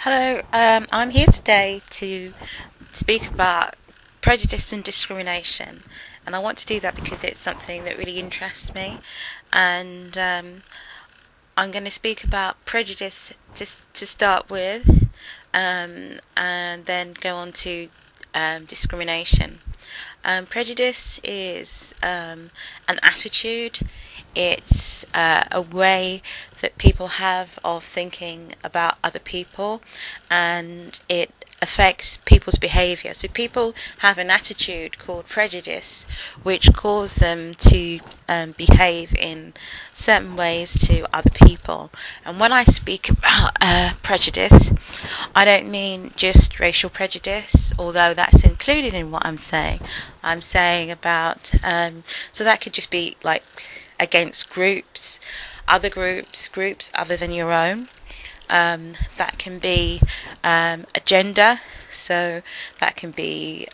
Hello, I'm here today to speak about prejudice and discrimination, and I want to do that because it's something that really interests me. And I'm going to speak about prejudice to start with, and then go on to discrimination. Prejudice is an attitude. It's a way that people have of thinking about other people, and it affects people's behaviour. So people have an attitude called prejudice, which causes them to behave in certain ways to other people. And when I speak about prejudice, I don't mean just racial prejudice, although that's included in what I'm saying. I'm saying about, so that could just be like against groups other than your own. That can be a gender, so that can be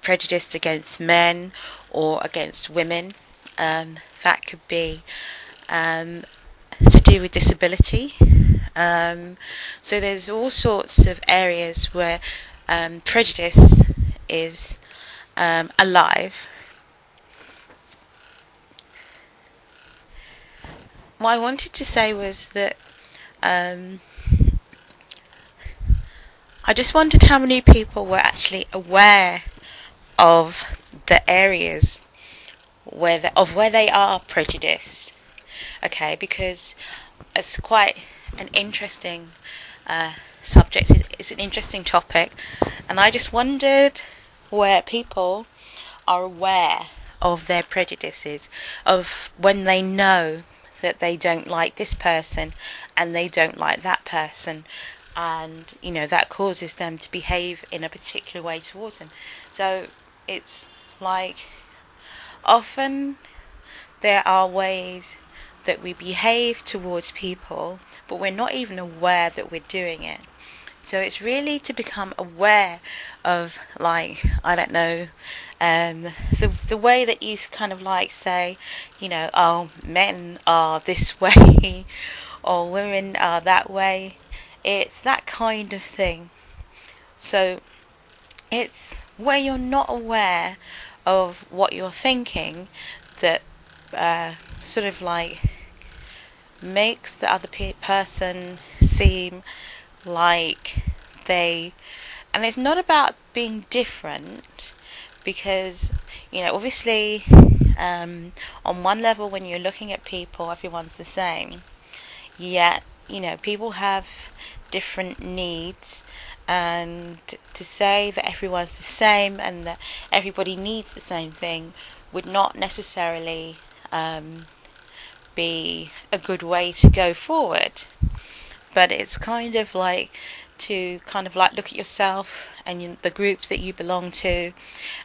prejudice against men or against women. That could be to do with disability. So there's all sorts of areas where prejudice is alive. What I wanted to say was that I just wondered how many people were actually aware of the areas where they are prejudiced. Okay, because it's quite an interesting subject. It's an interesting topic, and I just wondered where people are aware of their prejudices, of when they know that they don't like this person and they don't like that person, and that causes them to behave in a particular way towards them. So it's like often there are ways that we behave towards people, but we're not even aware that we're doing it. So it's really to become aware of, like, I don't know, the way that you kind of like say, oh, men are this way or women are that way. It's that kind of thing. So it's where you're not aware of what you're thinking that sort of like makes the other person seem like and it's not about being different, because obviously on one level, when you're looking at people, everyone's the same, yet people have different needs, and to say that everyone's the same and that everybody needs the same thing would not necessarily be a good way to go forward. But it's kind of like to look at yourself and the groups that you belong to,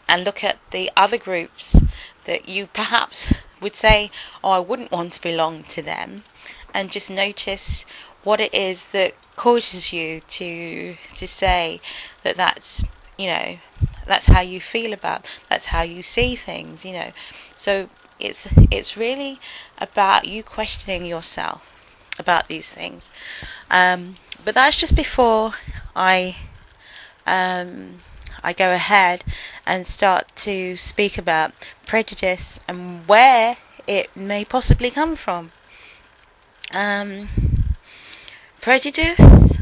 and look at the other groups that you perhaps would say, oh, I wouldn't want to belong to them, and just notice what it is that causes you to say that that's how you feel that's how you see things. So it's really about you questioning yourself about these things, but that's just before I go ahead and start to speak about prejudice and where it may possibly come from. Prejudice,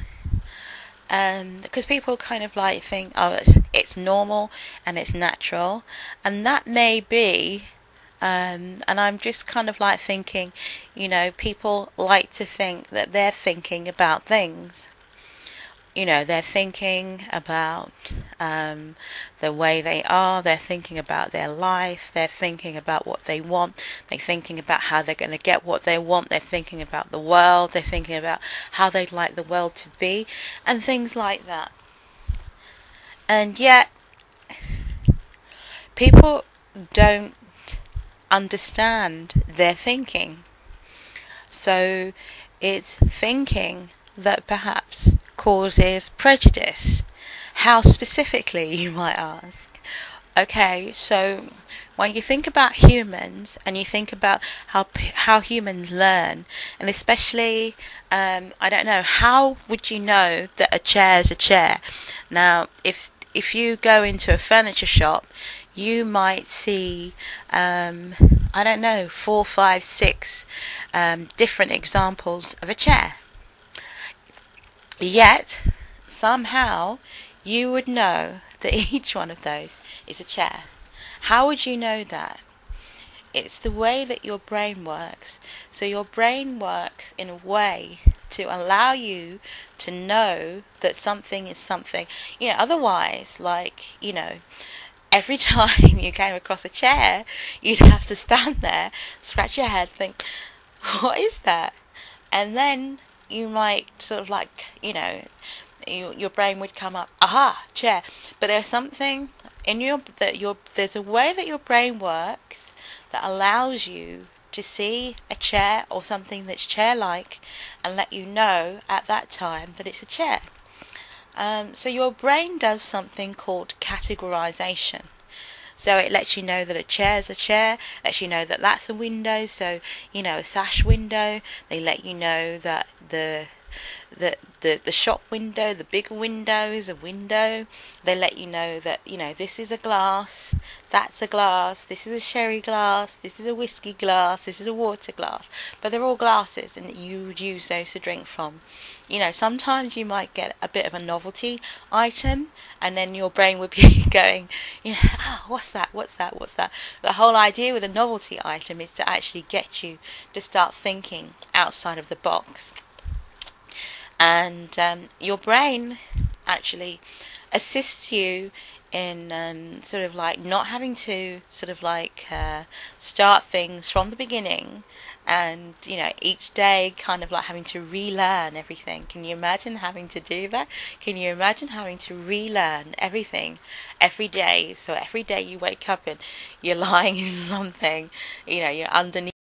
because people kind of like think, oh, it's normal and it's natural, and that may be. And I'm just kind of like thinking, people like to think that they're thinking about things. They're thinking about the way they are, they're thinking about their life, they're thinking about what they want, they're thinking about how they're going to get what they want, they're thinking about the world, they're thinking about how they'd like the world to be, and things like that. And yet, people don't understand their thinking. So it's thinking that perhaps causes prejudice. How specifically, you might ask? Okay, so when you think about humans and you think about how humans learn, and especially, I don't know, how would you know that a chair is a chair? Now, if you go into a furniture shop, you might see, I don't know, 4, 5, 6 different examples of a chair. Yet, somehow, you would know that each one of those is a chair. How would you know that? It's the way that your brain works. So your brain works in a way to allow you to know that something is something. Otherwise, every time you came across a chair, you'd have to stand there, scratch your head, think, what is that? And then you might sort of your brain would come up, aha, chair. But there's something in there's a way that your brain works that allows you to see a chair or something that's chair-like and let you know at that time that it's a chair. So your brain does something called categorization. So it lets you know that a chair is a chair, lets you know that that's a window. So, a sash window, they let you know that the shop window, the big window is a window. They let you know that, this is a glass, that's a glass, this is a sherry glass, this is a whiskey glass, this is a water glass. But they're all glasses and you would use those to drink from. Sometimes you might get a bit of a novelty item and then your brain would be going, what's that? The whole idea with a novelty item is to actually get you to start thinking outside of the box. And your brain actually assists you in not having to start things from the beginning, and each day kind of like having to relearn everything. Can you imagine having to do that? Can you imagine having to relearn everything every day? So every day you wake up and you're lying in something, you're underneath